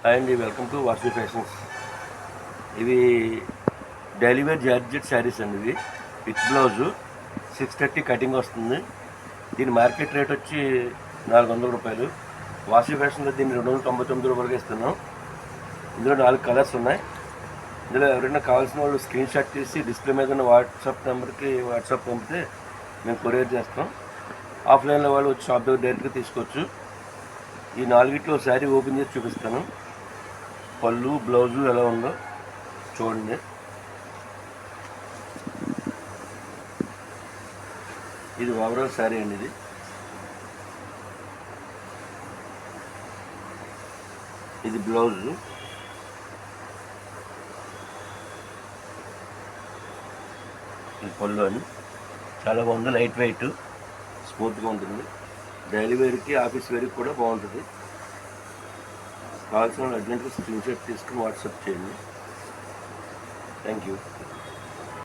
Hi అండి, welcome to Vasu fashions. ఇవి daily wear georgette saris అండి. ఇవి విత్ బ్లౌజు 630 కటింగ్ వస్తుంది. దీని మార్కెట్ రేట్ వచ్చి 400 రూపాయలు. వాసు ఫ్యాషన్లో దీన్ని 299 రూపాయలకి ఇస్తున్నాం. ఇందులో 4 కలర్స్ ఉన్నాయి. ఇందులో ఎవరైనా కావాల్సిన వాళ్ళు స్క్రీన్ షాట్ తీసి డిస్ప్లే మీద ఉన్న వాట్సాప్ నెంబర్కి వాట్సాప్ పంపితే మేము కొరియర్ చేస్తాం. ఆఫ్లైన్లో వాళ్ళు వచ్చి షాప్ దగ్గర డైరెక్ట్గా తీసుకోవచ్చు. ఈ 4గిట్లో శారీ ఓపెన్ చేసి చూపిస్తాను. పళ్ళు బ్లౌజు ఎలా ఉందో చూడండి. ఇది ఓవరాల్ శారీ అండి. ఇది బ్లౌజు. ఇది పళ్ళు అని చాలా బాగుంది. లైట్ వెయిట్, స్మూత్గా ఉంటుంది. డైలీ వేర్కి ఆఫీస్ వేర్కి కూడా బాగుంటుంది. కావాల్సిన అర్జెంట్గా స్క్రీన్ షాట్ తీసుకుని వాట్సాప్ చేయండి. Thank you.